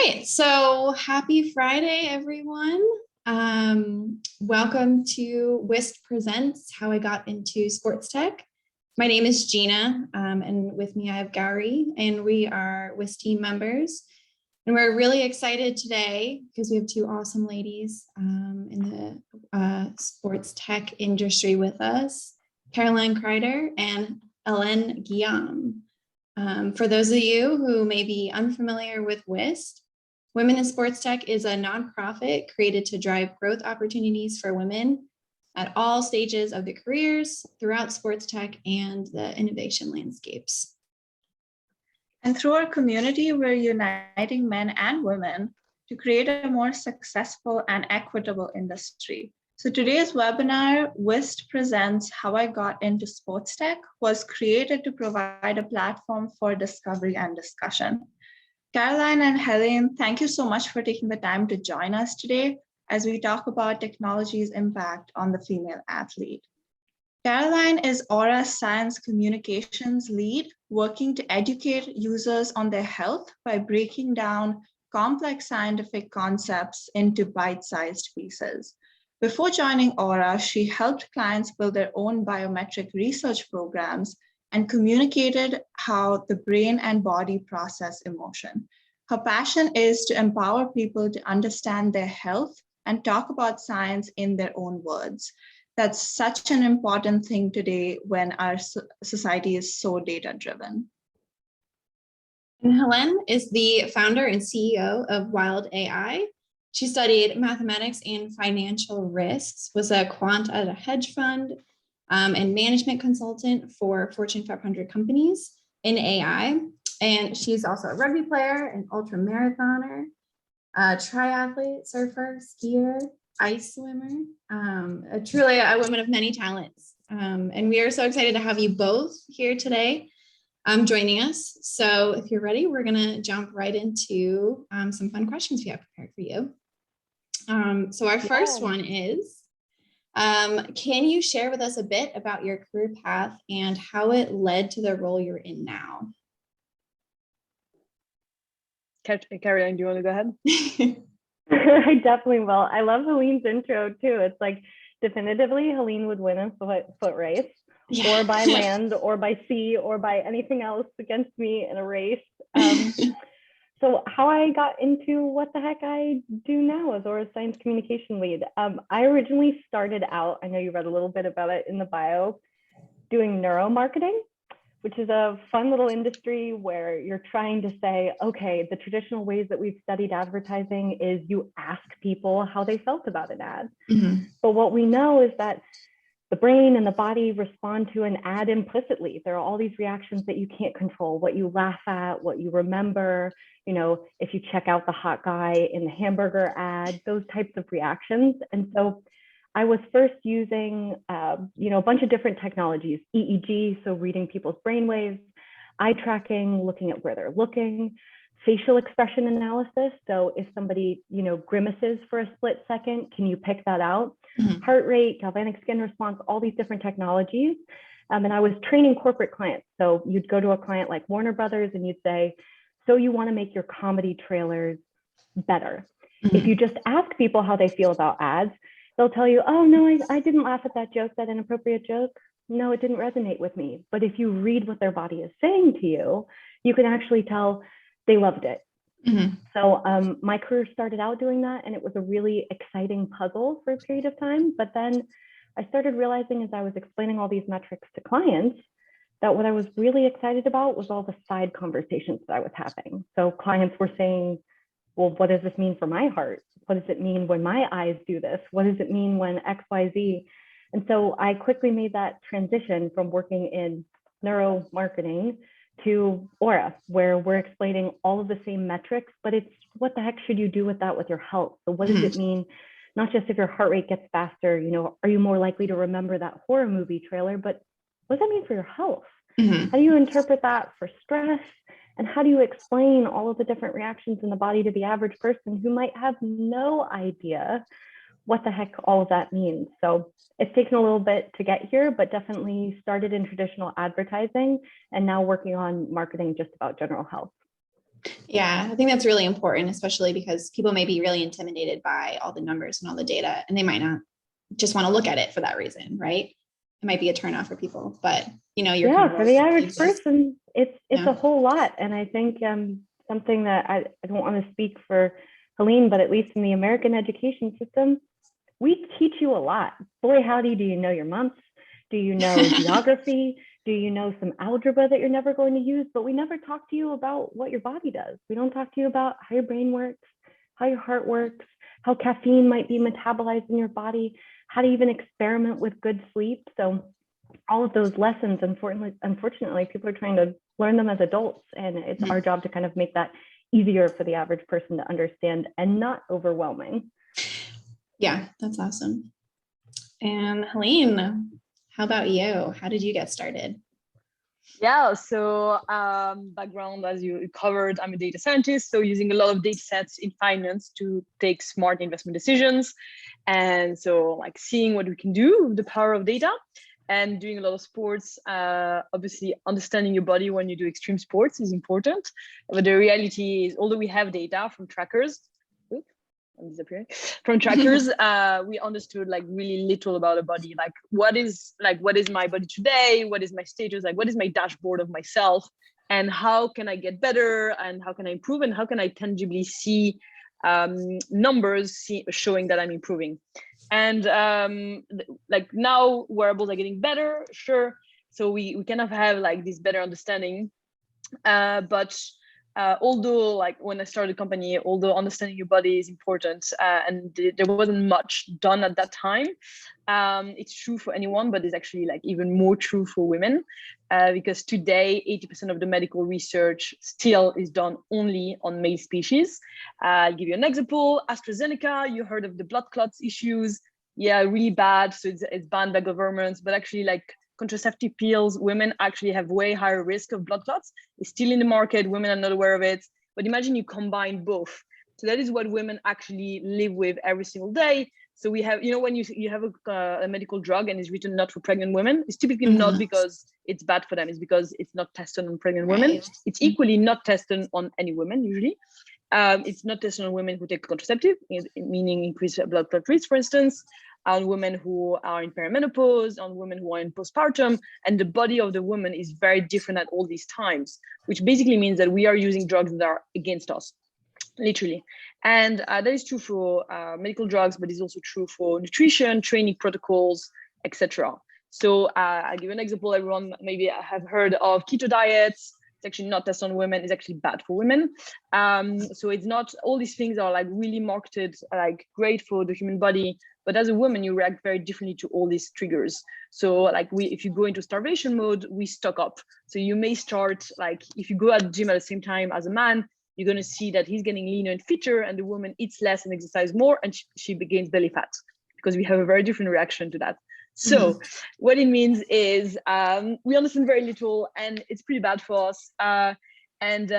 right, so happy Friday, everyone. Welcome to WiST Presents, How I Got into Sports Tech. My name is Gina, and with me I have Gary, and we are WiST team members. And we're really excited today because we have two awesome ladies in the sports tech industry with us, Helene Kryder and Helene Guillaume. For those of you who may be unfamiliar with WiST, Women in Sports Tech is a nonprofit created to drive growth opportunities for women at all stages of their careers throughout sports tech and the innovation landscapes. And through our community, we're uniting men and women to create a more successful and equitable industry. So today's webinar, WiST Presents How I Got into Sports Tech, was created to provide a platform for discovery and discussion. Caroline and Helene, thank you so much for taking the time to join us today as we talk about technology's impact on the female athlete. Caroline is Oura Science Communications lead, working to educate users on their health by breaking down complex scientific concepts into bite-sized pieces. Before joining Oura, she helped clients build their own biometric research programs and communicated how the brain and body process emotion. Her passion is to empower people to understand their health and talk about science in their own words. That's such an important thing today when our society is so data-driven. And Helene is the founder and CEO of Wild AI. She studied mathematics and financial risks, was a quant at a hedge fund, and management consultant for Fortune 500 companies in AI. And she's also a rugby player, an ultra marathoner, a triathlete, surfer, skier, ice swimmer, truly a woman of many talents. And we are so excited to have you both here today joining us. So if you're ready, we're gonna jump right into some fun questions we have prepared for you. So our first one is, can you share with us a bit about your career path and how it led to the role you're in now? Caroline, do you want to go ahead? I definitely will. I love Helene's intro too. It's like definitively Helene would win a foot race, or by land, or by sea, or by anything else against me in a race. So how I got into what the heck I do now as Oura Science Communication Lead. I originally started out, I know you read a little bit about it in the bio, doing neuromarketing, which is a fun little industry where you're trying to say, okay, the traditional ways that we've studied advertising is you ask people how they felt about an ad. Mm-hmm. But what we know is that the brain and the body respond to an ad implicitly. There are all these reactions that you can't control, what you laugh at, what you remember, you know, if you check out the hot guy in the hamburger ad, those types of reactions. And so I was first using, a bunch of different technologies, EEG, so reading people's brainwaves, eye tracking, looking at where they're looking, facial expression analysis. So if somebody, grimaces for a split second, can you pick that out? Mm-hmm. Heart rate, galvanic skin response, all these different technologies. And I was training corporate clients. So you'd go to a client like Warner Brothers and you'd say, so you want to make your comedy trailers better. Mm-hmm. If you just ask people how they feel about ads, they'll tell you, oh, no, I didn't laugh at that joke, that inappropriate joke. No, it didn't resonate with me. But if you read what their body is saying to you, you can actually tell they loved it. Mm-hmm. So my career started out doing that, and it was a really exciting puzzle for a period of time. But then I started realizing as I was explaining all these metrics to clients that what I was really excited about was all the side conversations that I was having. So clients were saying, well, what does this mean for my heart? What does it mean when my eyes do this? What does it mean when X, Y, Z? And so I quickly made that transition from working in neuromarketing to Oura, where we're explaining all of the same metrics, but it's what the heck should you do with that with your health? So what does it mean? Not just if your heart rate gets faster, are you more likely to remember that horror movie trailer, but what does that mean for your health? Mm-hmm. How do you interpret that for stress? And how do you explain all of the different reactions in the body to the average person who might have no idea what the heck all of that means? So it's taken a little bit to get here, but definitely started in traditional advertising and now working on marketing just about general health. Yeah, I think that's really important, especially because people may be really intimidated by all the numbers and all the data, and they might not just want to look at it for that reason, right? It might be a turnoff for people, but you're kind Yeah, of for the average just, person, it's yeah. a whole lot. And I think something that I don't want to speak for Helene, but at least in the American education system, we teach you a lot. Boy, howdy, do you know your months? Do you know geography? Do you know some algebra that you're never going to use? But we never talk to you about what your body does. We don't talk to you about how your brain works, how your heart works, how caffeine might be metabolized in your body, how to even experiment with good sleep. So all of those lessons, unfortunately, people are trying to learn them as adults, and it's our job to kind of make that easier for the average person to understand and not overwhelming. Yeah, that's awesome. And Helene, how about you? How did you get started? Yeah, so background, as you covered, I'm a data scientist, so using a lot of data sets in finance to take smart investment decisions. And so like seeing what we can do with the power of data and doing a lot of sports. Obviously, understanding your body when you do extreme sports is important. But the reality is, although we have data from trackers, I'm disappearing, from trackers, we understood like really little about the body. Like what is my body today? What is my status? Like what is my dashboard of myself? And how can I get better? And how can I improve? And how can I tangibly see numbers showing that I'm improving? And like now wearables are getting better, sure. So we kind of have like this better understanding. But although like when I started the company, although understanding your body is important, and there wasn't much done at that time, it's true for anyone, but it's actually like even more true for women, because today 80% of the medical research still is done only on male species. I'll give you an example. AstraZeneca, you heard of the blood clots issues. Yeah, really bad. So it's banned by governments, but actually like contraceptive pills, women actually have way higher risk of blood clots. It's still in the market, women are not aware of it. But imagine you combine both. So that is what women actually live with every single day. So we have, when you have a medical drug and it's written not for pregnant women, it's typically not because it's bad for them, it's because it's not tested on pregnant women. It's equally not tested on any women usually. It's not tested on women who take contraceptive, meaning increased blood clot risk, for instance, on women who are in perimenopause, on women who are in postpartum, and the body of the woman is very different at all these times, which basically means that we are using drugs that are against us, literally. And that is true for medical drugs, but it's also true for nutrition, training protocols, etc. So I'll give you an example. Everyone maybe have heard of keto diets. It's actually not tested on women. It's actually bad for women. So it's not, all these things are like really marketed, like great for the human body. But as a woman, you react very differently to all these triggers. So like if you go into starvation mode, we stock up. So you may start, like if you go at the gym at the same time as a man, you're going to see that he's getting leaner and fitter, and the woman eats less and exercises more, and she gains belly fat, because we have a very different reaction to that. So what it means is we understand very little, and it's pretty bad for us. And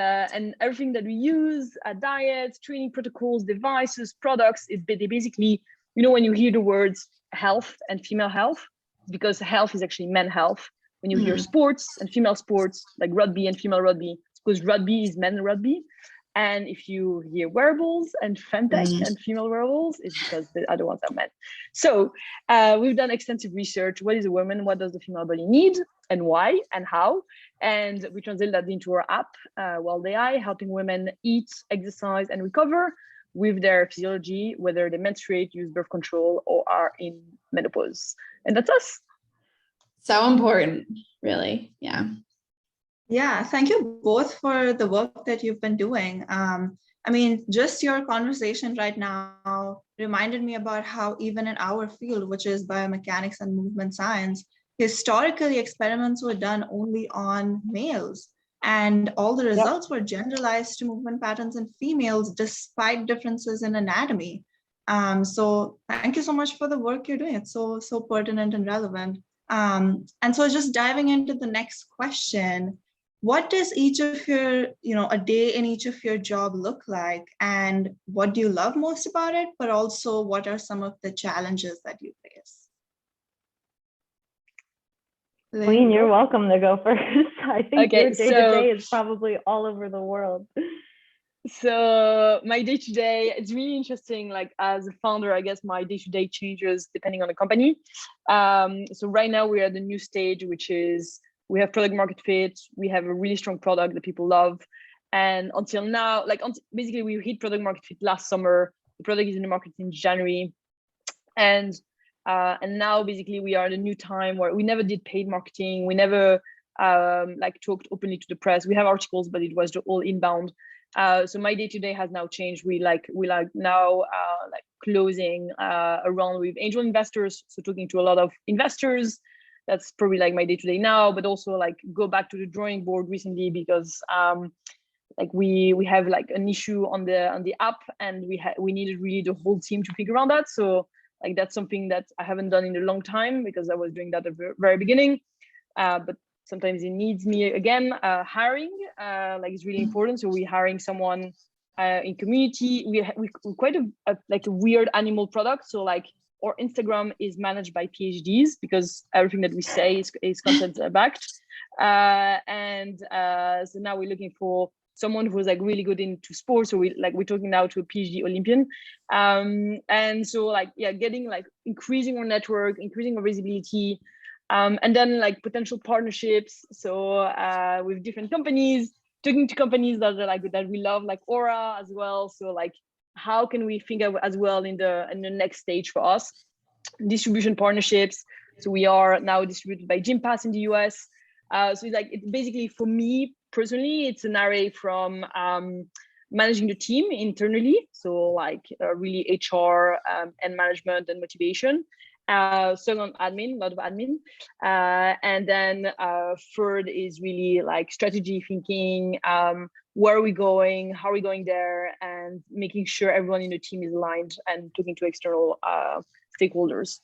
everything that we use, diets, training protocols, devices, products, they basically, when you hear the words health and female health, because health is actually men health. When you hear sports and female sports, like rugby and female rugby, it's because rugby is men rugby. And if you hear wearables and femtech and female wearables, it's because the other ones are men. So we've done extensive research. What is a woman? What does the female body need? And why? And how? And we translate that into our app, WiLD AI, helping women eat, exercise, and recover with their physiology, whether they menstruate, use birth control, or are in menopause. And that's us. So important, really. Yeah. Yeah, thank you both for the work that you've been doing. I mean, just your conversation right now reminded me about how even in our field, which is biomechanics and movement science, historically experiments were done only on males, and all the results were generalized to movement patterns in females despite differences in anatomy. So thank you so much for the work you're doing. It's so pertinent and relevant. And so just diving into the next question, what does each of your, a day in each of your job look like, and what do you love most about it? But also, what are some of the challenges that you face? Helene, you're welcome to go first. I think your day-to-day is probably all over the world. So my day-to-day, it's really interesting. Like as a founder, I guess my day-to-day changes depending on the company. So right now we are at the new stage, which is we have product market fit. We have a really strong product that people love. And until now, basically we hit product market fit last summer. The product is in the market in January. And now basically we are at a new time where we never did paid marketing. We never talked openly to the press. We have articles, but it was all inbound. So my day-to-day has now changed. We now closing a round with angel investors. So talking to a lot of investors. That's probably like my day-to-day now, but also like go back to the drawing board recently because we have like an issue on the app, and we needed really the whole team to figure around that. So like that's something that I haven't done in a long time because I was doing that at the very beginning. But sometimes it needs me again. Hiring is really important. So we're hiring someone in community. We quite a weird animal product. So like our Instagram is managed by PhDs because everything that we say is content backed. So now we're looking for someone who's like really good into sports. So we're talking now to a PhD Olympian. And so getting increasing our network, increasing our visibility, and then like potential partnerships. So with different companies, talking to companies that are that we love, like Oura as well. So like how can we think of as well in the next stage for us? Distribution partnerships. So we are now distributed by Gympass in the US. So it's basically for me personally, it's an array from managing the team internally. So really HR and management and motivation. Second, admin, a lot of admin. And then third is really like strategy thinking, where are we going, how are we going there, and making sure everyone in the team is aligned and talking to external stakeholders.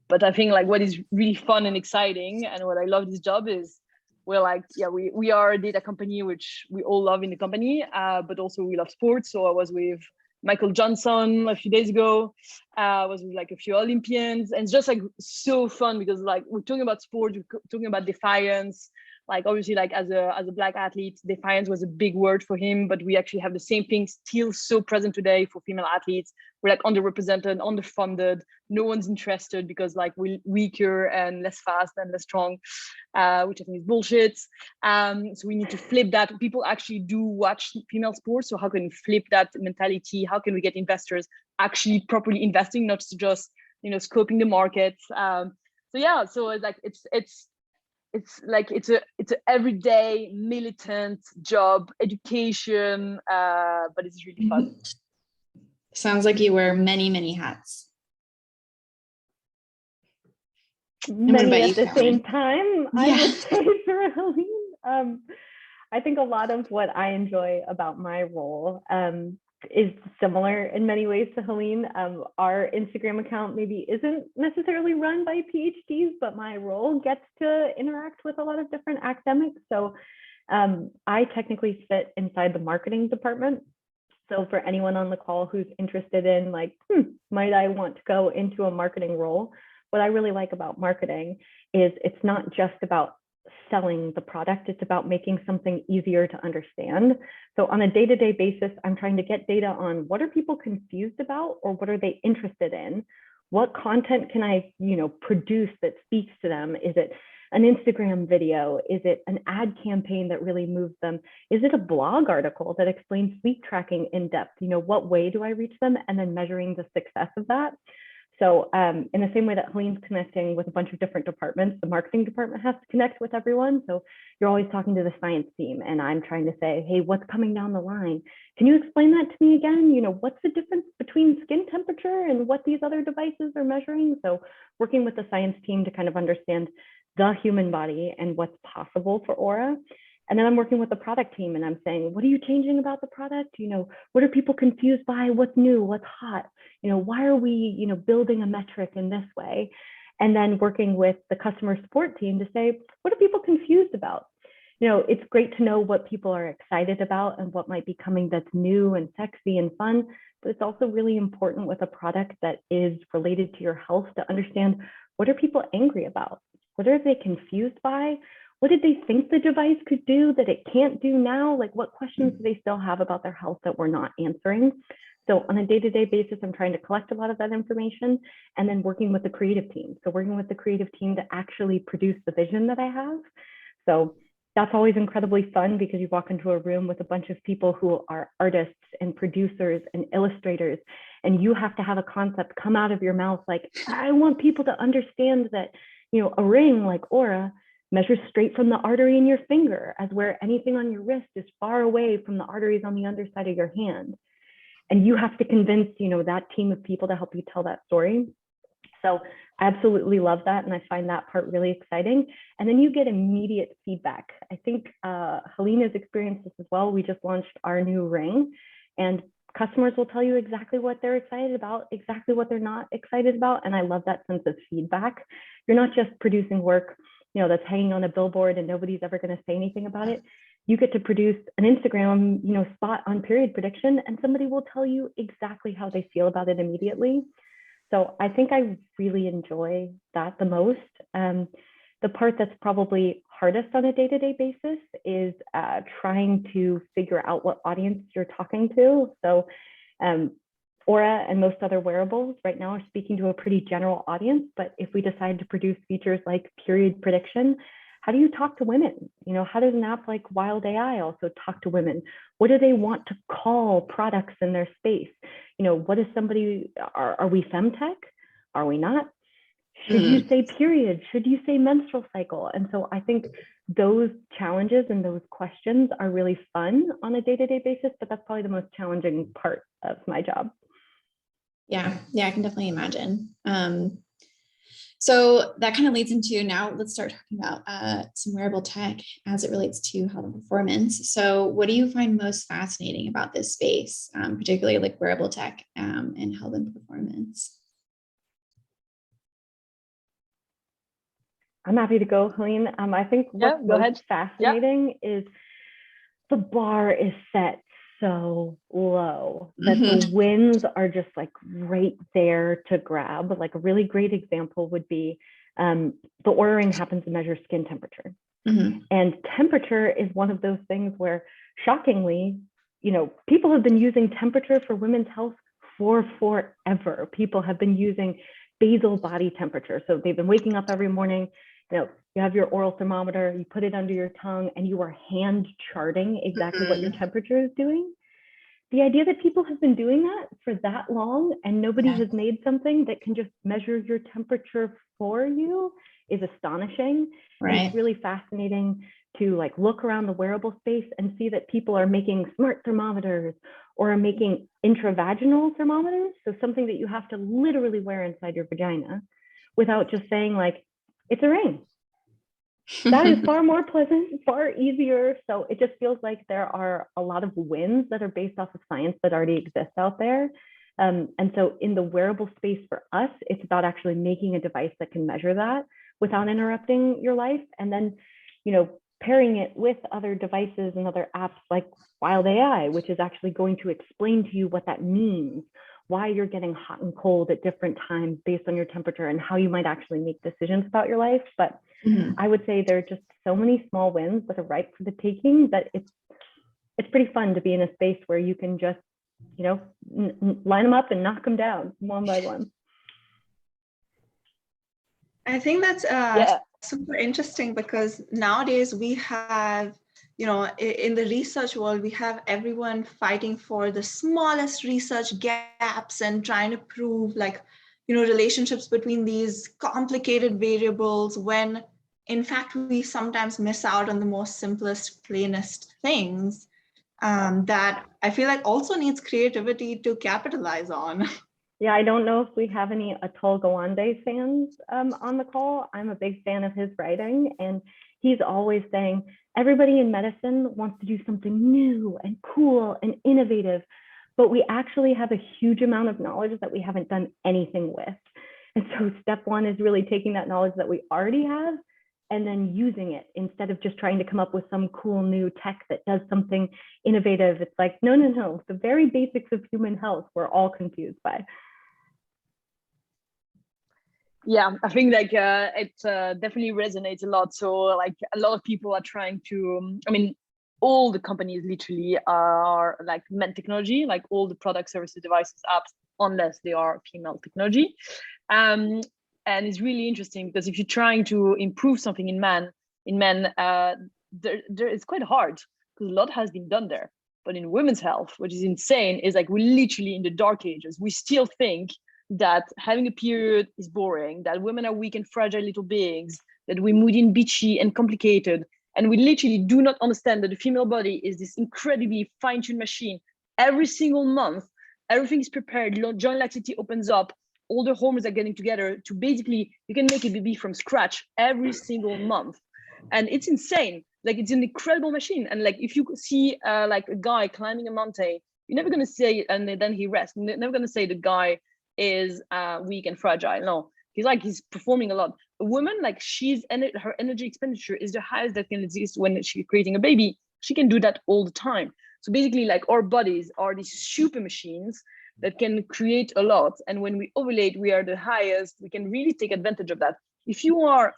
But I think what is really fun and exciting and what I love this job is we are a data company, which we all love in the company, but also we love sports. So I was with Michael Johnson a few days ago. I was with a few Olympians, and it's just so fun because we're talking about sport, we're talking about defiance. Obviously as a Black athlete, defiance was a big word for him, but we actually have the same thing still so present today for female athletes. We're underrepresented, underfunded. No one's interested because we're weaker and less fast and less strong, which I think is bullshit. So we need to flip that. People actually do watch female sports. So how can we flip that mentality? How can we get investors actually properly investing, not just scoping the market? So it's a everyday militant job, education, but it's really fun. Sounds like you wear many, many hats. Many at the same time, I would say, for Helene. I think a lot of what I enjoy about my role is similar in many ways to Helene. Our Instagram account maybe isn't necessarily run by PhDs, but my role gets to interact with a lot of different academics. So I technically fit inside the marketing department. So for anyone on the call who's interested in might I want to go into a marketing role? What I really like about marketing is it's not just about selling the product, it's about making something easier to understand. So on a day-to-day basis, I'm trying to get data on what are people confused about or what are they interested in? What content can I, produce that speaks to them? Is it an Instagram video? Is it an ad campaign that really moves them? Is it a blog article that explains sleep tracking in depth? What way do I reach them? And then measuring the success of that. So in the same way that Helene's connecting with a bunch of different departments, the marketing department has to connect with everyone. So you're always talking to the science team and I'm trying to say, hey, what's coming down the line? Can you explain that to me again? What's the difference between skin temperature and what these other devices are measuring? So working with the science team to kind of understand the human body and what's possible for Oura. And then I'm working with the product team and I'm saying, what are you changing about the product? What are people confused by? What's new? What's hot? Why are we, building a metric in this way? And then working with the customer support team to say, what are people confused about? It's great to know what people are excited about and what might be coming that's new and sexy and fun, but it's also really important with a product that is related to your health to understand what are people angry about? What are they confused by? what did they think the device could do that it can't do now? Like, what questions do they still have about their health that we're not answering? So on a day-to-day basis, I'm trying to collect a lot of that information and then working with the creative team. So working with the creative team to actually produce the vision that I have. So that's always incredibly fun because you walk into a room with a bunch of people who are artists and producers and illustrators, and you have to have a concept come out of your mouth like, I want people to understand that, you know, a ring like Oura measures straight from the artery in your finger, as where anything on your wrist is far away from the arteries on the underside of your hand. And you have to convince, you know, that team of people to help you tell that story. So I absolutely love that. And I find that part really exciting. And then you get immediate feedback. I think Helene has experienced this as well. We just launched our new ring, and customers will tell you exactly what they're excited about, exactly what they're not excited about. And I love that sense of feedback. You're not just producing work, you know, that's hanging on a billboard and nobody's ever going to say anything about it. You get to produce an Instagram, you know, spot on period prediction, and somebody will tell you exactly how they feel about it immediately. So I think I really enjoy that the most. The part that's probably hardest on a day-to-day basis is trying to figure out what audience you're talking to. So Oura and most other wearables right now are speaking to a pretty general audience, but if we decide to produce features like period prediction, how do you talk to women? You know, how does an app like Wild AI also talk to women? What do they want to call products in their space? You know, what is somebody, are we femtech? Are we not? Should you say period? Should you say menstrual cycle? And so I think those challenges and those questions are really fun on a day-to-day basis, but that's probably the most challenging part of my job. Yeah, I can definitely imagine. So that kind of leads into, now let's start talking about some wearable tech as it relates to health and performance. So what do you find most fascinating about this space, particularly like wearable tech and health and performance? I'm happy to go, Helene. I think what's most fascinating is the bar is set so low that the wins are just like right there to grab. Like a really great example would be the Oura ring happens to measure skin temperature. And temperature is one of those things where, shockingly, you know, people have been using temperature for women's health for forever. People have been using basal body temperature. So they've been waking up every morning, you know, you have your oral thermometer, you put it under your tongue, and you are hand charting exactly what your temperature is doing. The idea that people have been doing that for that long and nobody has made something that can just measure your temperature for you is astonishing. Right. And it's really fascinating to like look around the wearable space and see that people are making smart thermometers or are making intravaginal thermometers. So something that you have to literally wear inside your vagina without just saying like, it's a ring. That is far more pleasant, far easier. So it just feels like there are a lot of wins that are based off of science that already exists out there. And so in the wearable space for us, it's about actually making a device that can measure that without interrupting your life. And then, you know, pairing it with other devices and other apps like Wild AI, which is actually going to explain to you what that means, why you're getting hot and cold at different times based on your temperature, and how you might actually make decisions about your life. But I would say there are just so many small wins that are ripe for the taking that it's pretty fun to be in a space where you can just, you know, line them up and knock them down one by one. I think that's super interesting because nowadays we have, you know, in the research world, we have everyone fighting for the smallest research gaps and trying to prove like, you know, relationships between these complicated variables when in fact we sometimes miss out on the most simplest, plainest things that I feel like also needs creativity to capitalize on. Yeah, I don't know if we have any Atul Gawande fans on the call. I'm a big fan of his writing, and he's always saying everybody in medicine wants to do something new and cool and innovative, but we actually have a huge amount of knowledge that we haven't done anything with. And so step one is really taking that knowledge that we already have and then using it instead of just trying to come up with some cool new tech that does something innovative. It's like, no, the very basics of human health we're all confused by. Yeah, I think like it definitely resonates a lot. So like a lot of people are trying to, I mean, all the companies literally are like men technology, like all the product services, devices, apps, unless they are female technology. And it's really interesting because if you're trying to improve something in men, it's quite hard because a lot has been done there. But in women's health, which is insane, is like we're literally in the dark ages. We still think that having a period is boring, that women are weak and fragile little beings, that we're moody and bitchy and complicated. And we literally do not understand that the female body is this incredibly fine-tuned machine. Every single month, everything is prepared, joint laxity opens up, all the hormones are getting together to basically, you can make a baby from scratch every single month. And it's insane. Like it's an incredible machine. And like if you see like a guy climbing a mountain, you're never gonna say, and then he rests. You're never gonna say the guy is weak and fragile. No, he's performing a lot. A woman, like her energy expenditure is the highest that can exist when she's creating a baby. She can do that all the time. So basically, like our bodies are these super machines that can create a lot. And when we ovulate, we are the highest. We can really take advantage of that. If you are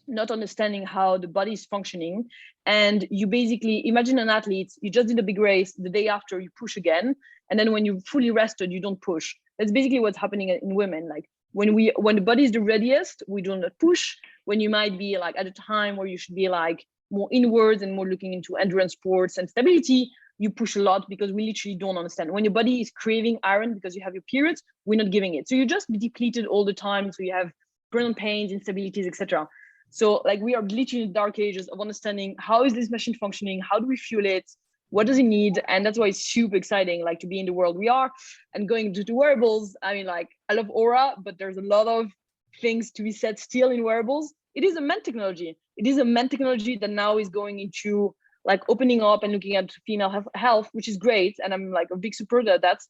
not understanding how the body is functioning, and you basically imagine an athlete, you just did a big race, the day after you push again, and then when you fully rested, you don't push. That's basically what's happening in women. Like when the body is the readiest, we do not push. When you might be like at a time where you should be like more inwards and more looking into endurance sports and stability, you push a lot because we literally don't understand. When your body is craving iron because you have your periods, we're not giving it. So you just depleted all the time. So you have pregnant pains, instabilities, etc. So like we are literally in the dark ages of understanding how is this machine functioning? How do we fuel it? What does it need? And that's why it's super exciting, like to be in the world we are and going to wearables. I mean, like I love Oura, but there's a lot of things to be said still in wearables. It is a men technology. It is a men technology that now is going into like opening up and looking at female health, which is great. And I'm like a big supporter of that.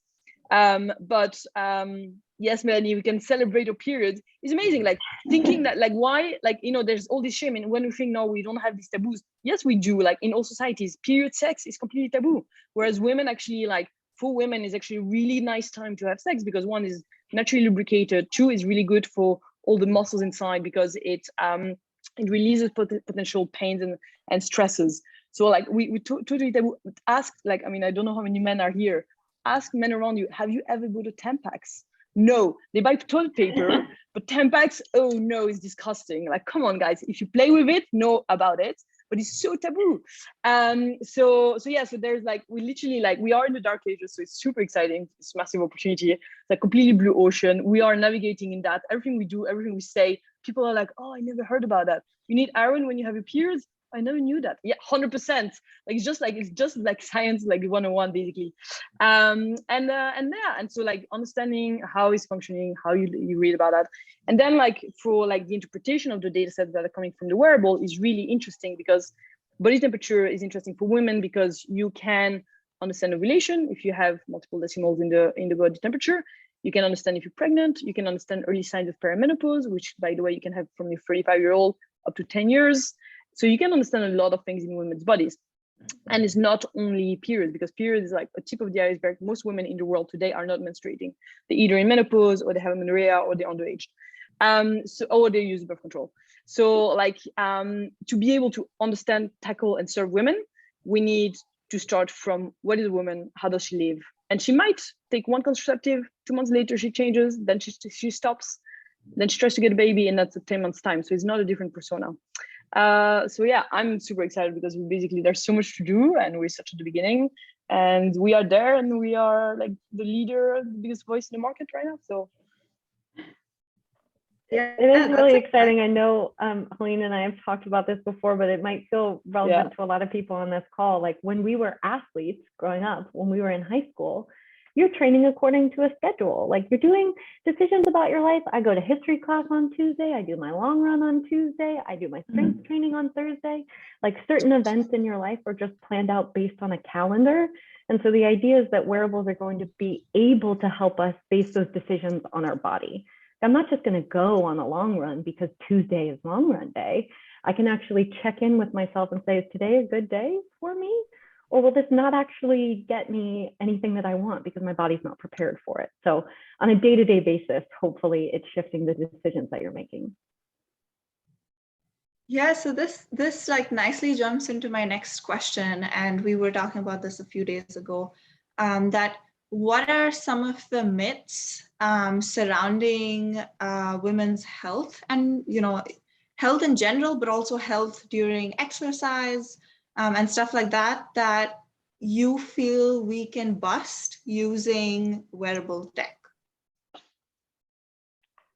Yes, Melanie, we can celebrate our periods. It's amazing. Like thinking that, like, why, like, you know, there's all this shame. And when we think, no, we don't have these taboos. Yes, we do. Like in all societies, period sex is completely taboo. Whereas women actually, like for women is actually a really nice time to have sex because one is naturally lubricated. Two is really good for all the muscles inside because it releases potential pains and stresses. So like we totally taboo. Ask, like, I mean, I don't know how many men are here. Ask men around you, have you ever bought a Tampax? No, they buy toilet paper, but Tampax, oh no, it's disgusting. Like, come on, guys, if you play with it, know about it, but it's so taboo. So there's like, we literally like, we are in the dark ages, so it's super exciting. It's a massive opportunity. It's like completely blue ocean. We are navigating in that. Everything we do, everything we say, people are like, oh, I never heard about that. You need iron when you have your periods? I never knew that. Yeah, 100%. Like it's just like science, like 101 basically. And so like understanding how it's functioning, how you read about that, and then like for like the interpretation of the data sets that are coming from the wearable is really interesting because body temperature is interesting for women because you can understand ovulation if you have multiple decimals in the body temperature. You can understand if you're pregnant. You can understand early signs of perimenopause, which by the way you can have from your 35-year-old up to 10 years. So you can understand a lot of things in women's bodies. And it's not only periods, because periods is like a tip of the iceberg. Most women in the world today are not menstruating. They're either in menopause or they have amenorrhea or they're underage. Or they use birth control. So like to be able to understand, tackle and serve women, we need to start from what is a woman, how does she live? And she might take one contraceptive, 2 months later she changes, then she stops, then she tries to get a baby, and that's a 10 months time. So it's not a different persona. So yeah, I'm super excited because there's so much to do and we're such at the beginning and we are there and we are like the leader, the biggest voice in the market right now. So yeah, it is really exciting. I know Helene and I have talked about this before, but it might feel relevant to a lot of people on this call. Like when we were athletes growing up, when we were in high school, you're training according to a schedule. Like you're doing decisions about your life. I go to history class on Tuesday. I do my long run on Tuesday. I do my strength training on Thursday. Like certain events in your life are just planned out based on a calendar. And so the idea is that wearables are going to be able to help us base those decisions on our body. I'm not just going to go on a long run because Tuesday is long run day. I can actually check in with myself and say, is today a good day for me? or will this not actually get me anything that I want because my body's not prepared for it? So on a day-to-day basis, hopefully it's shifting the decisions that you're making. Yeah, so this like nicely jumps into my next question, and we were talking about this a few days ago, that what are some of the myths surrounding women's health and, you know, health in general, but also health during exercise and stuff like that, that you feel we can bust using wearable tech?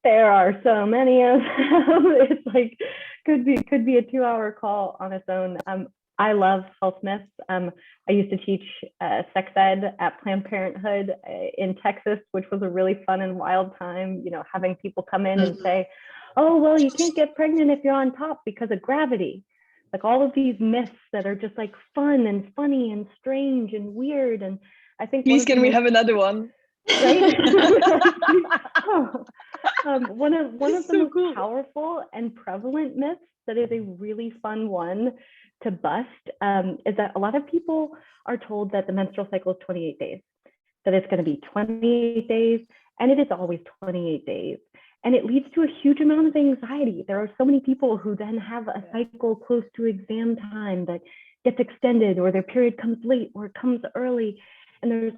There are so many of them. It's like could be a 2-hour call on its own. I love health myths. I used to teach sex ed at Planned Parenthood in Texas, which was a really fun and wild time. You know, having people come in and say, "Oh, well, you can't get pregnant if you're on top because of gravity." Like all of these myths that are just like fun and funny and strange and weird. And I think Please, can we have another one? Right? One of the so most cool. powerful and prevalent myths that is a really fun one to bust is that a lot of people are told that the menstrual cycle is 28 days, that it's going to be 28 days, and it is always 28 days. And it leads to a huge amount of anxiety. There are so many people who then have a cycle close to exam time that gets extended, or their period comes late, or it comes early. And there's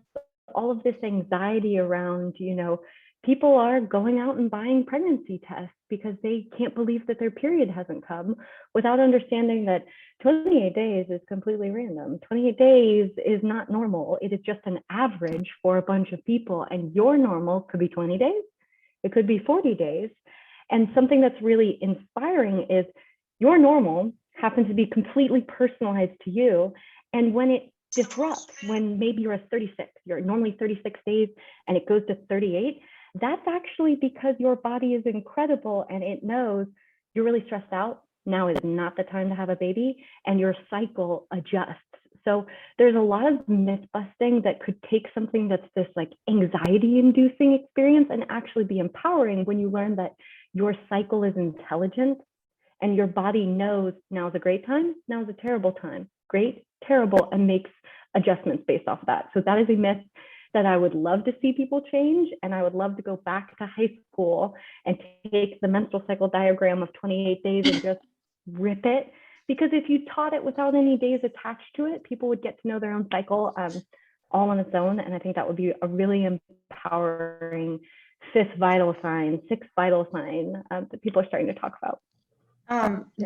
all of this anxiety around, you know, people are going out and buying pregnancy tests because they can't believe that their period hasn't come, without understanding that 28 days is completely random. 28 days is not normal. It is just an average for a bunch of people, and your normal could be 20 days. It could be 40 days. And something that's really inspiring is your normal happens to be completely personalized to you. And when it disrupts, when maybe you're at 36, you're normally 36 days and it goes to 38, that's actually because your body is incredible and it knows you're really stressed out. Now is not the time to have a baby, and your cycle adjusts. So there's a lot of myth busting that could take something that's this like anxiety inducing experience and actually be empowering when you learn that your cycle is intelligent and your body knows now is a great time, now is a terrible time, great, terrible, and makes adjustments based off of that. So that is a myth that I would love to see people change. And I would love to go back to high school and take the menstrual cycle diagram of 28 days and just rip it. Because if you taught it without any days attached to it, people would get to know their own cycle all on its own. And I think that would be a really empowering fifth vital sign, sixth vital sign that people are starting to talk about.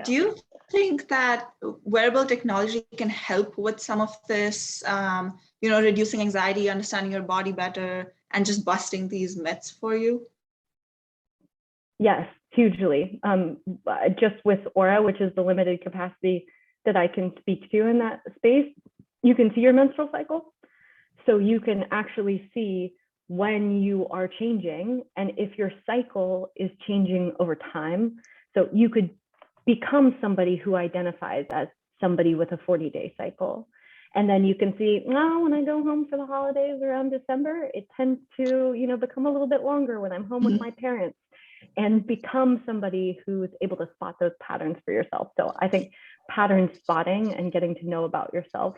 Do you think that wearable technology can help with some of this, you know, reducing anxiety, understanding your body better, and just busting these myths for you? Yes, hugely. Just with Oura, which is the limited capacity that I can speak to in that space, you can see your menstrual cycle. So you can actually see when you are changing and if your cycle is changing over time. So you could become somebody who identifies as somebody with a 40-day cycle. And then you can see, well, when I go home for the holidays around December, it tends to, you know, become a little bit longer when I'm home with my parents, and become somebody who's able to spot those patterns for yourself. So I think pattern spotting and getting to know about yourself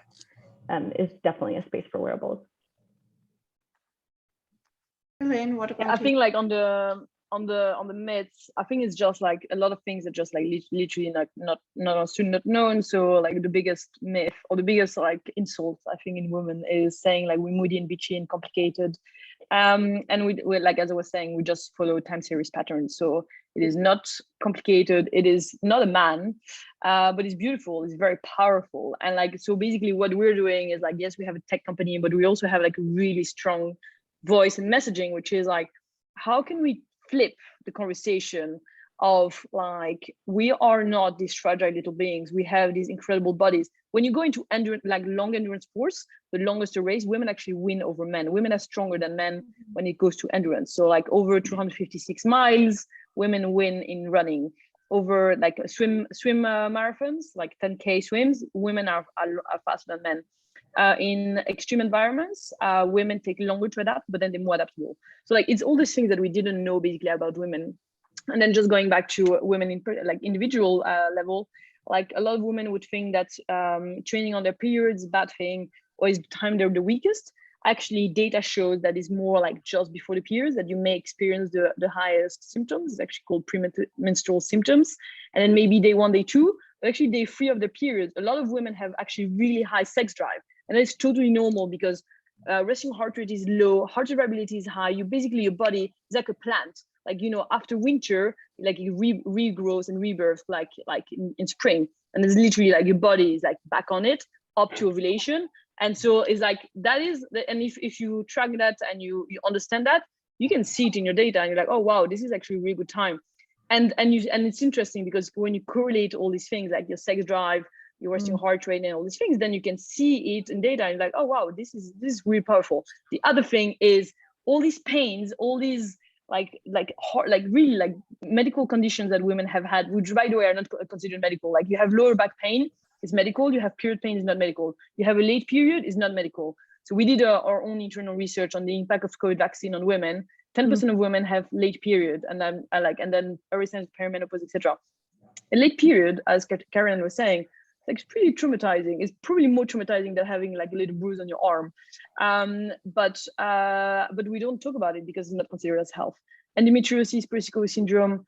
is definitely a space for wearables. Helene, what about you? I think like on the myths, I think it's just like a lot of things that just like literally not understood, not known. So like the biggest myth or the biggest like insult I think in women is saying like we're moody and bitchy and complicated. And we like, as I was saying, we just follow time series patterns. So it is not complicated. It is not a man, but it's beautiful. It's very powerful. And like, so basically what we're doing is like, yes, we have a tech company, but we also have like a really strong voice and messaging, which is like, how can we flip the conversation of like, we are not these fragile little beings. We have these incredible bodies. When you go into like long endurance sports, the longest race, women actually win over men. Women are stronger than men when it goes to endurance. So like over 256 miles, women win in running. Over like swim marathons, like 10K swims, women are faster than men. In extreme environments, women take longer to adapt, but then they're more adaptable. So like, it's all these things that we didn't know basically about women. And then just going back to women in like individual level, Like a lot of women would think that training on their periods is a bad thing, or is the time they're the weakest. Actually, data shows that it's more like just before the periods that you may experience the highest symptoms. It's actually called premenstrual symptoms. And then maybe day 1, day 2, but actually day 3 of the period, a lot of women have actually really high sex drive. And it's totally normal because resting heart rate is low, heart rate variability is high. You basically, your body is like a plant. Like, you know, after winter, like it regrows and rebirths like in spring. And it's literally like your body is like back on it up to ovulation. And so it's like, that is, and if you track that and you understand that, you can see it in your data and you're like, oh, wow, this is actually a really good time. And it's interesting because when you correlate all these things, like your sex drive, your resting heart rate and all these things, then you can see it in data and you're like, oh, wow, this is really powerful. The other thing is all these pains, all these like really like medical conditions that women have had, which by the way are not considered medical. Like you have lower back pain, is medical. You have period pain, is not medical. You have a late period, is not medical. So we did our own internal research on the impact of COVID vaccine on women. 10% of women have late period, and then early signs of perimenopause, etc. A late period, as Karen was saying, it's pretty traumatizing. It's probably more traumatizing than having like a little bruise on your arm. But we don't talk about it because it's not considered as health. Endometriosis, polycystic syndrome,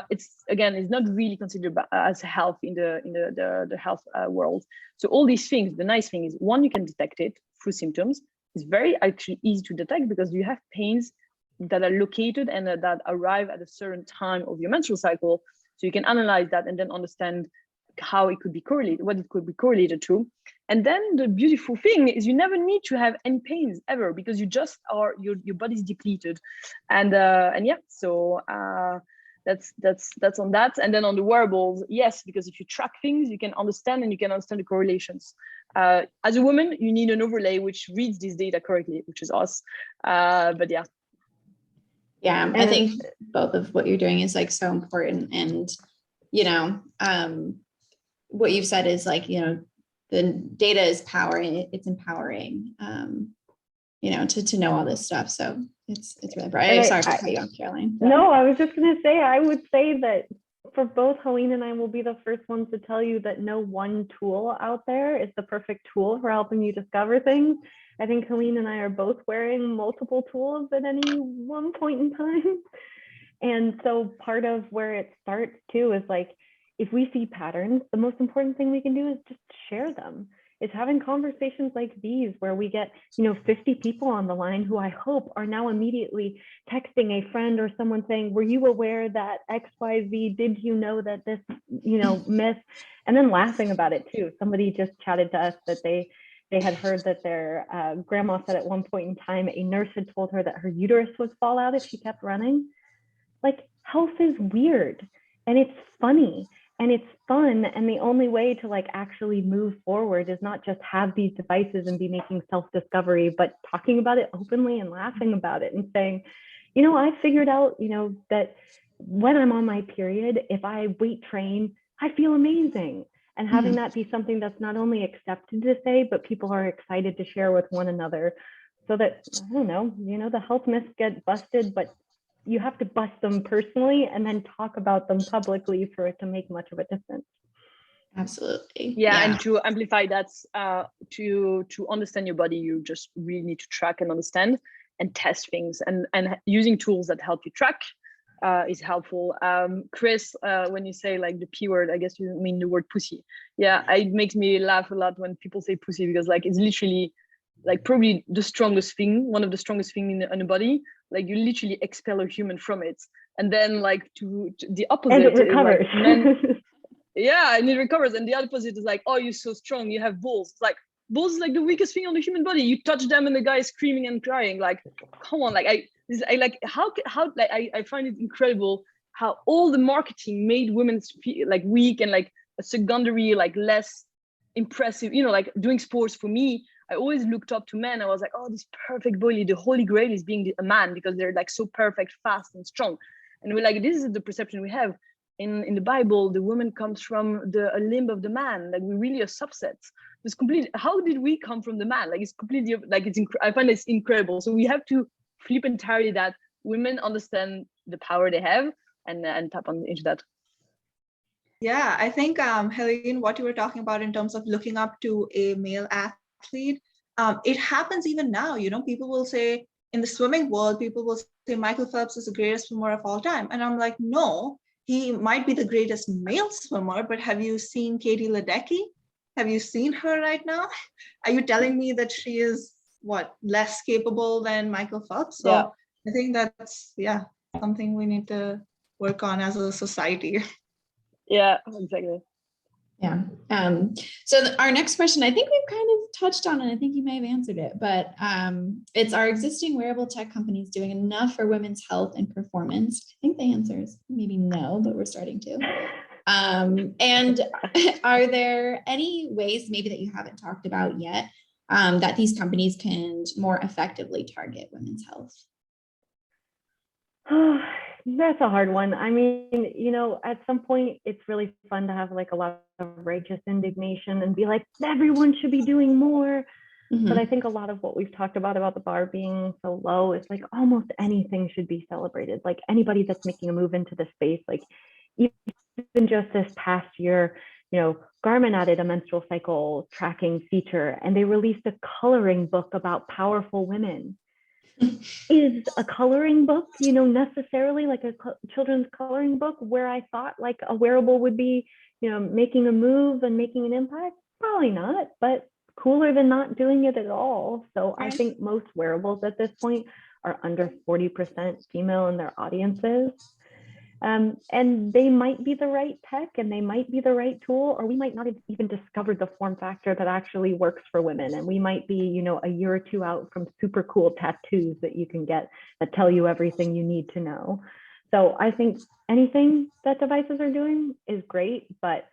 it's not really considered as health in the health world. So all these things, the nice thing is, one, you can detect it through symptoms. It's very actually easy to detect because you have pains that are located and that arrive at a certain time of your menstrual cycle. So you can analyze that and then understand how it could be correlated, what it could be correlated to. And then the beautiful thing is you never need to have any pains ever because you just are, your body's depleted. And yeah, so that's on that. And then on the wearables, yes, because if you track things, you can understand and you can understand the correlations. As a woman, you need an overlay which reads this data correctly, which is us. But yeah. Yeah, I think both of what you're doing is like so important. And, you know, what you've said is like, you know, the data is power, it's empowering, you know, to know all this stuff. So it's really bright. Sorry to cut you off, Caroline. No, I was just going to say, I would say that for both Helene and I will be the first ones to tell you that no one tool out there is the perfect tool for helping you discover things. I think Helene and I are both wearing multiple tools at any one point in time. And so part of where it starts too is like, if we see patterns, the most important thing we can do is just share them. It's having conversations like these where we get, you know, 50 people on the line who I hope are now immediately texting a friend or someone saying, were you aware that XYZ, did you know that this, you know, myth, and then laughing about it too. Somebody just chatted to us that they had heard that their grandma said at one point in time, a nurse had told her that her uterus would fall out if she kept running. Like, health is weird and it's funny. And it's fun. And the only way to like actually move forward is not just have these devices and be making self-discovery, but talking about it openly and laughing about it and saying, you know, I figured out, you know, that when I'm on my period, if I weight train, I feel amazing. And having that be something that's not only accepted to say, but people are excited to share with one another so that, I don't know, you know, the health myths get busted, but you have to bust them personally and then talk about them publicly for it to make much of a difference. Absolutely. Yeah, and to amplify that, to understand your body, you just really need to track and understand and test things, and using tools that help you track is helpful. Chris, when you say like the P word, I guess you mean the word pussy. Yeah, it makes me laugh a lot when people say pussy, because like it's literally like probably the strongest thing, one of the strongest things in the body. Like you literally expel a human from it, and then like to the opposite, and it recovers. Like men, yeah, and it recovers. And the opposite is like, oh, you're so strong, you have balls. It's like balls is like the weakest thing on the human body. You touch them and the guy is screaming and crying. Like, come on, like I like how like I find it incredible how all the marketing made women feel like weak and like a secondary, like less impressive. You know, like doing sports for me, I always looked up to men. I was like, oh, this perfect body, the holy grail is being a man, because they're like so perfect, fast and strong. And we're like, this is the perception we have. In the Bible, the woman comes from a limb of the man. Like we're really a subset. It's complete. How did we come from the man? Like it's completely like I find it's incredible. So we have to flip entirely that. Women understand the power they have and tap into that. Yeah, I think, Helene, what you were talking about in terms of looking up to a male athlete, it happens even now. You know, people will say in the swimming world, people will say Michael Phelps is the greatest swimmer of all time. And I'm like, no, he might be the greatest male swimmer, but have you seen Katie Ledecky? Have you seen her right now? Are you telling me that she is what, less capable than Michael Phelps? So Yeah. I think that's, yeah, something we need to work on as a society. Yeah, exactly. Yeah. So our next question, I think we've kind of touched on it. I think you may have answered it, but it's, are existing wearable tech companies doing enough for women's health and performance? I think the answer is maybe no, but we're starting to. And are there any ways maybe that you haven't talked about yet that these companies can more effectively target women's health? That's a hard one. I mean, you know, at some point it's really fun to have like a lot of righteous indignation and be like, everyone should be doing more. Mm-hmm. But I think a lot of what we've talked about the bar being so low is like almost anything should be celebrated. Like anybody that's making a move into the space, like even just this past year, you know, Garmin added a menstrual cycle tracking feature and they released a coloring book about powerful women. Is a coloring book, you know, necessarily like a children's coloring book where I thought like a wearable would be, you know, making a move and making an impact? Probably not, but cooler than not doing it at all. So I think most wearables at this point are under 40% female in their audiences. And they might be the right tech and they might be the right tool, or we might not have even discovered the form factor that actually works for women. And we might be, you know, a year or two out from super cool tattoos that you can get that tell you everything you need to know. So I think anything that devices are doing is great, but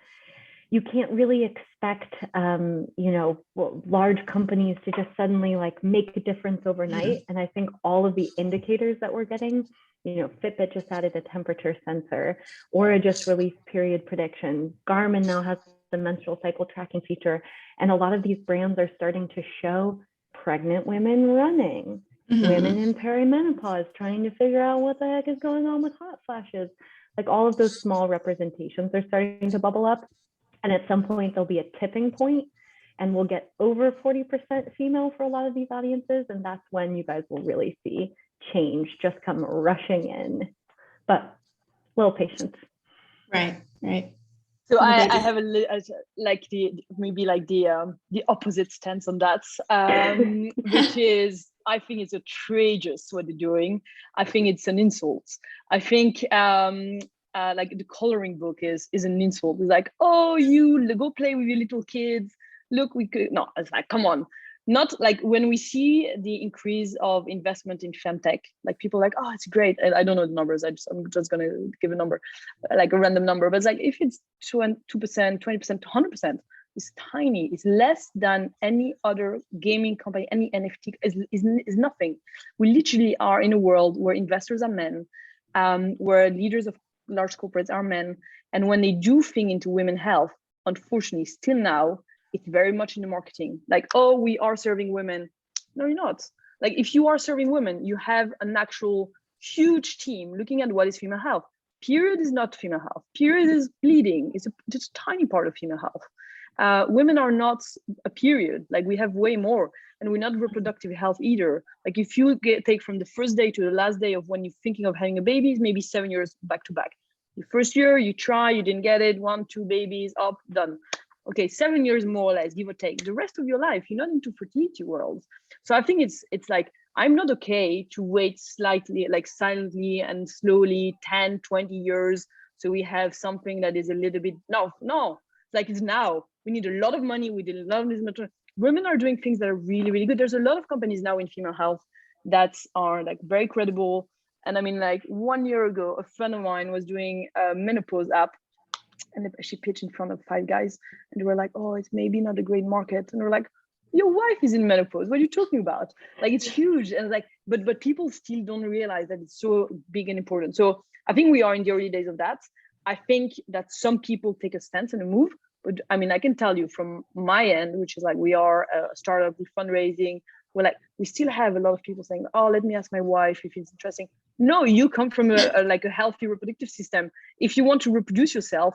you can't really expect, you know, large companies to just suddenly like make a difference overnight. And I think all of the indicators that we're getting, you know, Fitbit just added a temperature sensor, Oura just released period prediction. Garmin now has the menstrual cycle tracking feature. And a lot of these brands are starting to show pregnant women running, women in perimenopause, trying to figure out what the heck is going on with hot flashes. Like all of those small representations are starting to bubble up. And at some point there'll be a tipping point and we'll get over 40% female for a lot of these audiences. And that's when you guys will really see change just come rushing in, but a little patience. Right. So I have like the opposite stance on that, which is I think it's outrageous what they're doing. I think it's an insult. I think like the coloring book is an insult. It's like, oh, you go play with your little kids. Look, we could no. It's like, come on. Not like when we see the increase of investment in femtech, like people are like, oh, it's great. And I don't know the numbers. I'm just gonna give a number, like a random number. But it's like if it's 2%, 20%, 100%, it's tiny. It's less than any other gaming company, any NFT is nothing. We literally are in a world where investors are men, where leaders of large corporates are men, and when they do things into women's health, unfortunately, still now, it's very much in the marketing. Like, oh, we are serving women. No, you're not. Like, if you are serving women, you have an actual huge team looking at what is female health. Period is not female health. Period is bleeding. It's just a tiny part of female health. Women are not a period. Like, we have way more, and we're not reproductive health either. Like, if you take from the first day to the last day of when you're thinking of having a baby, it's maybe 7 years back to back. The first year you try, you didn't get it, 1, 2 babies, up, done. Okay, 7 years more or less, give or take. The rest of your life, you're not into fertility worlds. So I think it's like, I'm not okay to wait slightly, like silently and slowly 10, 20 years. So we have something that is a little bit, no, it's like it's now. We need a lot of money. We did a lot of this material. Women are doing things that are really, really good. There's a lot of companies now in female health that are like very credible. And I mean, like 1 year ago, a friend of mine was doing a menopause app, and she pitched in front of 5 guys, and they were like, oh, it's maybe not a great market. And we're like, your wife is in menopause. What are you talking about? Like, it's huge. And like, but people still don't realize that it's so big and important. So I think we are in the early days of that. I think that some people take a stance and a move. But I mean, I can tell you from my end, which is like, we are a startup with fundraising. We're like, we still have a lot of people saying, oh, let me ask my wife if it's interesting. No, you come from a healthy reproductive system. If you want to reproduce yourself,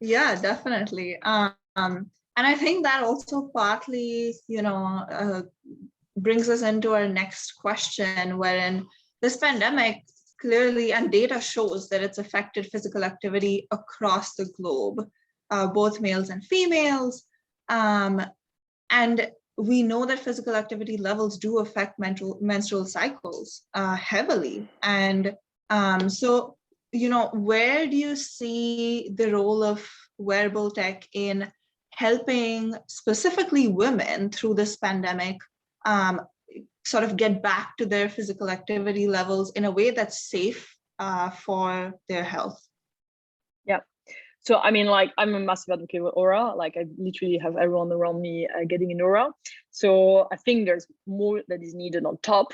Yeah, definitely. And I think that also partly, brings us into our next question, wherein this pandemic clearly, and data shows that it's affected physical activity across the globe, both males and females. And we know that physical activity levels do affect menstrual cycles heavily. And so, where do you see the role of wearable tech in helping specifically women through this pandemic sort of get back to their physical activity levels in a way that's safe for their health? Yeah. So, I mean, like, I'm a massive advocate of Oura. Like, I literally have everyone around me getting an Oura. So I think there's more that is needed on top,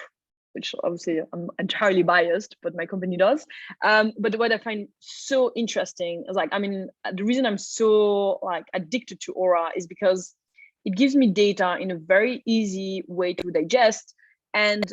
which obviously I'm entirely biased, but my company does. But what I find so interesting is, like, I mean, the reason I'm so like addicted to Oura is because it gives me data in a very easy way to digest. And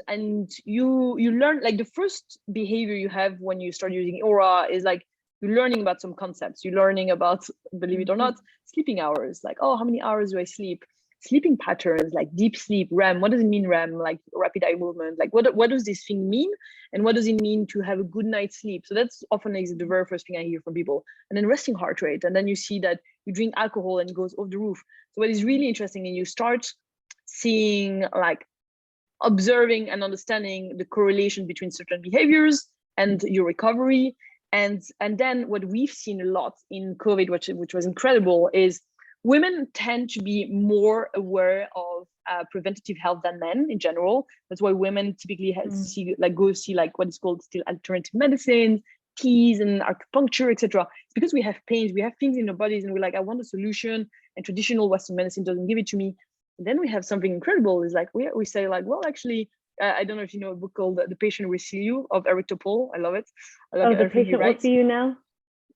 you learn, like, the first behavior you have when you start using Oura is like, you're learning about some concepts. You're learning about, believe it or not, sleeping hours. Like, oh, how many hours do I sleep? Sleeping patterns, like deep sleep, REM. What does it mean, REM? Like rapid eye movement. Like, what does this thing mean? And what does it mean to have a good night's sleep? So that's often like the very first thing I hear from people. And then resting heart rate. And then you see that you drink alcohol and it goes off the roof. So what is really interesting, and you start seeing, like, observing and understanding the correlation between certain behaviors and your recovery. And then what we've seen a lot in COVID, which was incredible, is women tend to be more aware of preventative health than men in general. That's why women typically go see like what is called still alternative medicine, teas and acupuncture, etc. It's because we have pains, we have things in our bodies, and we're like, I want a solution, and traditional Western medicine doesn't give it to me. And then we have something incredible. Is like we say, like, well, actually, I don't know if you know a book called The Patient Will See You of Eric Topol. I love it. I love The Patient Will See You Now.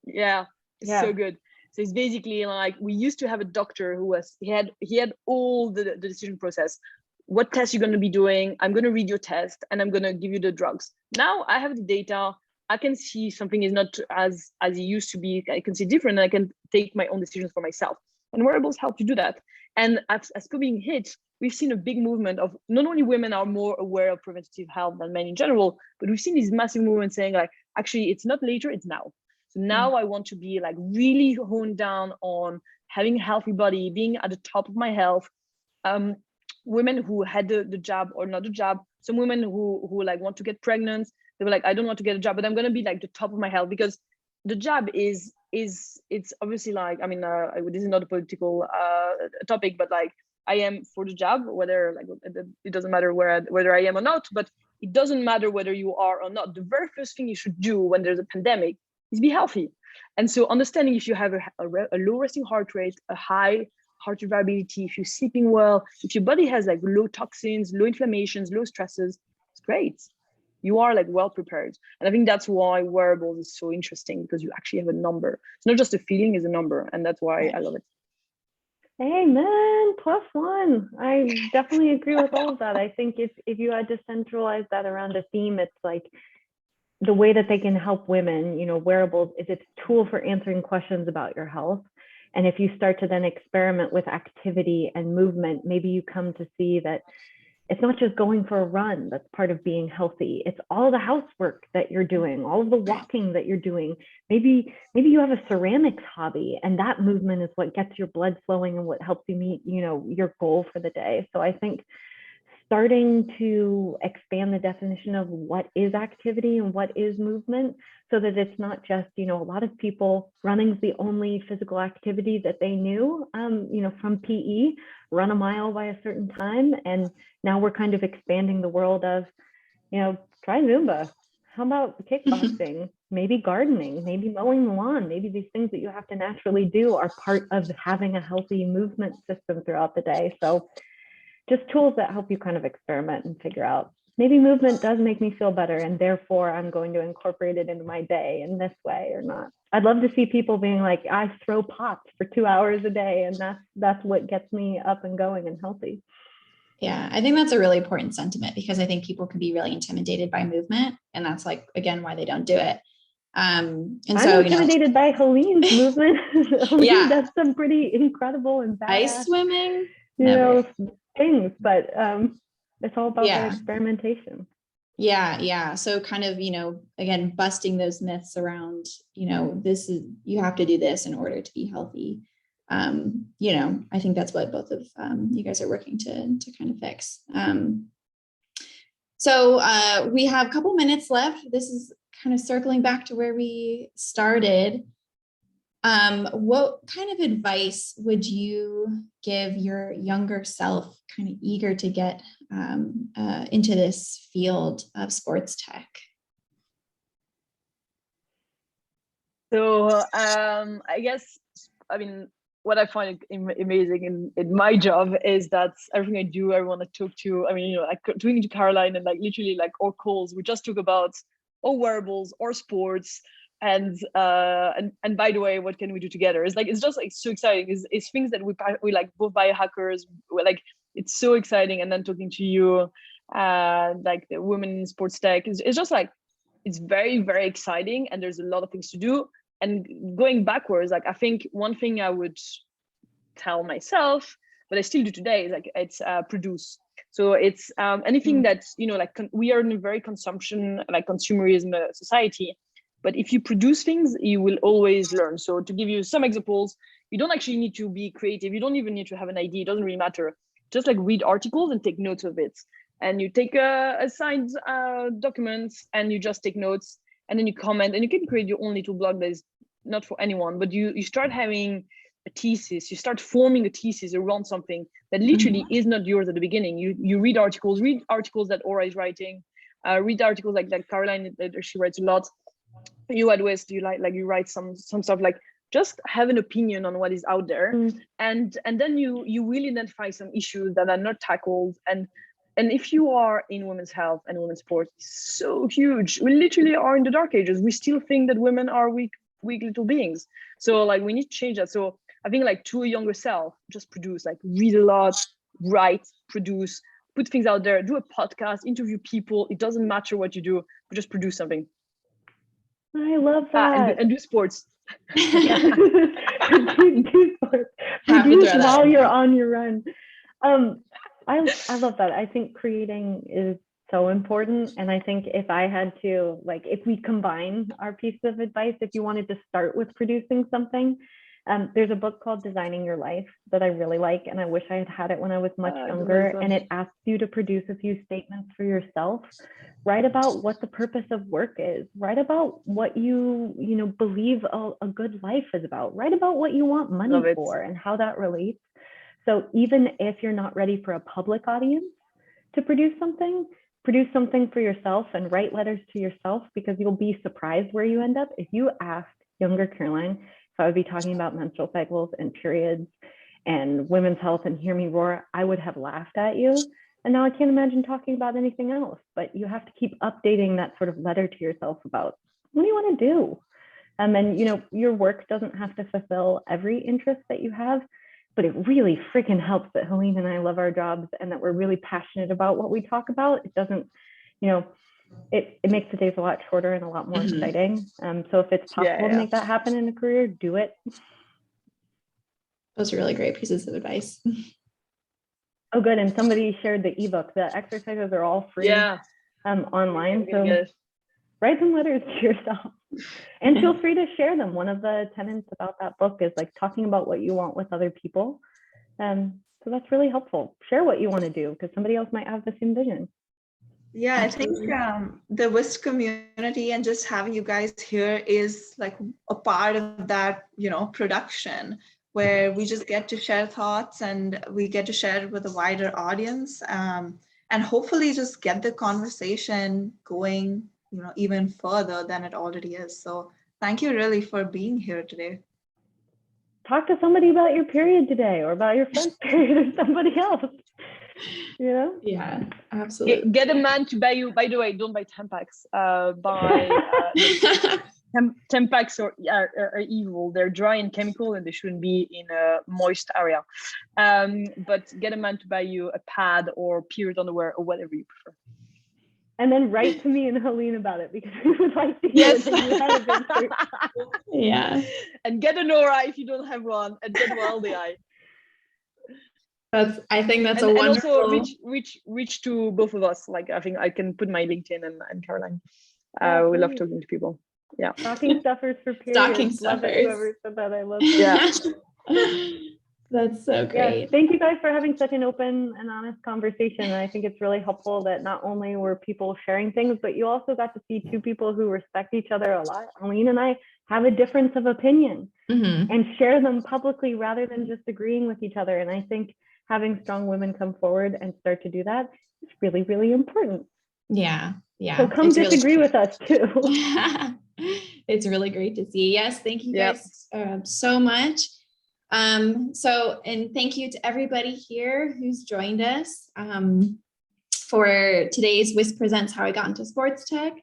Yeah, it's so good. So it's basically like, we used to have a doctor who he had all the decision process. What test you're going to be doing? I'm going to read your test and I'm going to give you the drugs. Now I have the data. I can see something is not as it used to be. I can see different, and I can take my own decisions for myself. And wearables help you do that. And as COVID hit, we've seen a big movement of not only women are more aware of preventative health than men in general, but we've seen these massive movements saying, like, actually, it's not later, it's now. So now I want to be like really honed down on having a healthy body, being at the top of my health. Women who had the jab or not the jab, some women who like want to get pregnant, they were like, I don't want to get a jab, but I'm going to be like the top of my health, because the jab is it's obviously like, I mean, this is not a political topic, but like, I am for the jab, whether like it doesn't matter whether I am or not, but it doesn't matter whether you are or not. The very first thing you should do when there's a pandemic is be healthy. And so understanding if you have a low resting heart rate, a high heart rate variability, if you're sleeping well, if your body has like low toxins, low inflammations, low stresses, it's great. You are like well prepared. And I think that's why wearables is so interesting, because you actually have a number. It's not just a feeling, it's a number. And that's why I love it. Amen. +1. I definitely agree with all of that. I think if you had to centralize that around a theme, it's like the way that they can help women, wearables is it's a tool for answering questions about your health. And if you start to then experiment with activity and movement, maybe you come to see that it's not just going for a run that's part of being healthy. It's all the housework that you're doing, all of the walking that you're doing. Maybe you have a ceramics hobby, and that movement is what gets your blood flowing and what helps you meet, your goal for the day. So I think starting to expand the definition of what is activity and what is movement, so that it's not just, a lot of people, running's the only physical activity that they knew, from PE, run a mile by a certain time. And now we're kind of expanding the world of, try Zumba. How about kickboxing? Maybe gardening, maybe mowing the lawn, maybe these things that you have to naturally do are part of having a healthy movement system throughout the day. So just tools that help you kind of experiment and figure out, maybe movement does make me feel better, and therefore I'm going to incorporate it into my day in this way or not. I'd love to see people being like, I throw pots for 2 hours a day, and that's what gets me up and going and healthy. Yeah, I think that's a really important sentiment, because I think people can be really intimidated by movement, and that's like, again, why they don't do it. And I'm so, intimidated by Helene's movement. Helene Yeah. does some pretty incredible and ice badass, swimming, you never. know, things, but it's all about the Yeah. experimentation. Yeah. So kind of, again, busting those myths around, you have to do this in order to be healthy. I think that's what both of you guys are working to kind of fix. So we have a couple minutes left. This is kind of circling back to where we started. What kind of advice would you give your younger self, kind of eager to get into this field of sports tech? So I guess, what I find amazing in my job is that everything I do, everyone I talk to, like talking to Caroline and like literally like our calls, we just talk about our wearables, our sports, and by the way, what can we do together? It's just like so exciting. It's things that we like both biohackers. We're like, it's so exciting. And then talking to you, like the women in sports tech, it's just like, it's very, very exciting, and there's a lot of things to do. And going backwards, like I think one thing I would tell myself, but I still do today, is like it's produce. So it's anything that's, like we are in a very consumerism society, but if you produce things, you will always learn. So to give you some examples, you don't actually need to be creative. You don't even need to have an idea. It doesn't really matter. Just like read articles and take notes of it. And you take a signed document and you just take notes, and then you comment, and you can create your own little blog that is not for anyone, but you start having a thesis. You start forming a thesis around something that literally is not yours at the beginning. You read articles that Oura is writing, read articles like that Caroline, she writes a lot. You at WiST, you write some stuff, like just have an opinion on what is out there. And then you will identify some issues that are not tackled. And if you are in women's health and women's sports, it's so huge. We literally are in the dark ages. We still think that women are weak little beings. So like we need to change that. So I think like to a younger self, just produce, like read a lot, write, produce, put things out there, do a podcast, interview people. It doesn't matter what you do, but just produce something. I love that. And do sports. do sports. Produce while you're on your run. I love that. I think creating is so important. And I think if I had to, like, if we combine our piece of advice, if you wanted to start with producing something, there's a book called Designing Your Life that I really like. And I wish I had had it when I was much younger. And it asks you to produce a few statements for yourself. Write about what the purpose of work is. Write about what you believe a good life is about. Write about what you want money for and how that relates. So even if you're not ready for a public audience to produce something for yourself and write letters to yourself, because you'll be surprised where you end up. If you asked younger Caroline if I would be talking about menstrual cycles and periods and women's health and hear me roar, I would have laughed at you. And now I can't imagine talking about anything else, but you have to keep updating that sort of letter to yourself about what do you want to do? And then, your work doesn't have to fulfill every interest that you have, but it really freaking helps that Helene and I love our jobs and that we're really passionate about what we talk about. It doesn't, it makes the days a lot shorter and a lot more exciting. So if it's possible to make that happen in a career, do it. Those are really great pieces of advice. Oh, good. And somebody shared the ebook. The exercises are all free online. So write some letters to yourself and feel free to share them. One of the tenets about that book is like talking about what you want with other people. So that's really helpful. Share what you want to do because somebody else might have the same vision. Yeah, I think the WiST community and just having you guys here is like a part of that, production where we just get to share thoughts and we get to share it with a wider audience and hopefully just get the conversation going, even further than it already is. So thank you really for being here today. Talk to somebody about your period today or about your friend's period or somebody else. Yeah, absolutely. Get a man to buy you. By the way, don't buy Tampax. Buy Tampax are evil. They're dry and chemical, and they shouldn't be in a moist area. But get a man to buy you a pad or period underwear or whatever you prefer. And then write to me and Helene about it, because we would like to hear Yes. that you have been through. Yeah. And get an Oura if you don't have one, and get Wild AI. I think that's a And wonderful. also reach to both of us. Like, I think I can put my LinkedIn and Caroline. We love talking to people. Yeah. Stocking stuffers for periods. Stocking Love it, stuffers. whoever said that. I love it. Yeah. That's so great. Yes, thank you guys for having such an open and honest conversation. And I think it's really helpful that not only were people sharing things, but you also got to see two people who respect each other a lot. Helene and I have a difference of opinion and share them publicly rather than just agreeing with each other. And I think having strong women come forward and start to do that is really, really important. Yeah. Yeah. So come disagree with us too. It's really great to see. Yes. Thank you guys so much. And thank you to everybody here who's joined us for today's WiST Presents How I Got into Sports Tech.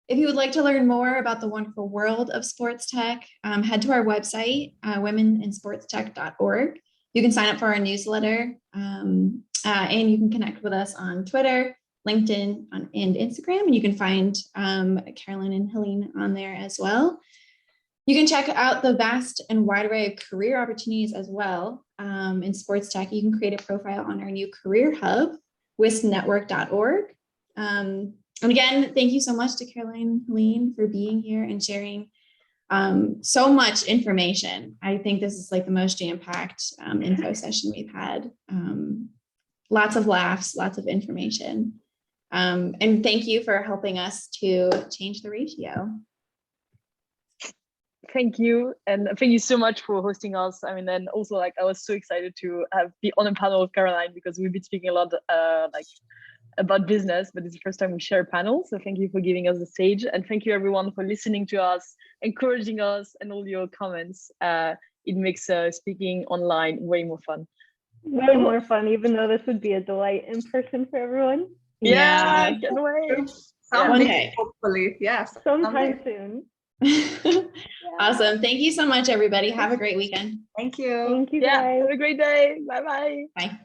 If you would like to learn more about the wonderful world of sports tech, head to our website, womeninsportstech.org. You can sign up for our newsletter, and you can connect with us on Twitter, LinkedIn, and Instagram, and you can find Caroline and Helene on there as well. You can check out the vast and wide array of career opportunities as well in sports tech. You can create a profile on our new career hub, wistnetwork.org. And again, thank you so much to Caroline and Helene for being here and sharing so much information. I think this is like the most jam-packed info session we've had. Lots of laughs, lots of information. And thank you for helping us to change the ratio. Thank you. And thank you so much for hosting us. I mean, and also like, I was so excited to be on a panel with Caroline, because we've been speaking a lot about business, but it's the first time we share a panel. So thank you for giving us the stage, and thank you everyone for listening to us, encouraging us, and all your comments. It makes speaking online way more fun. Way more fun, even though this would be a delight in person for everyone. Yeah, can't wait. Someday, One day. hopefully, yes. Sometime soon. Awesome. Thank you so much, everybody. Have a great weekend. Thank you. Thank you, Yeah, guys. have a great day. Bye-bye. Bye.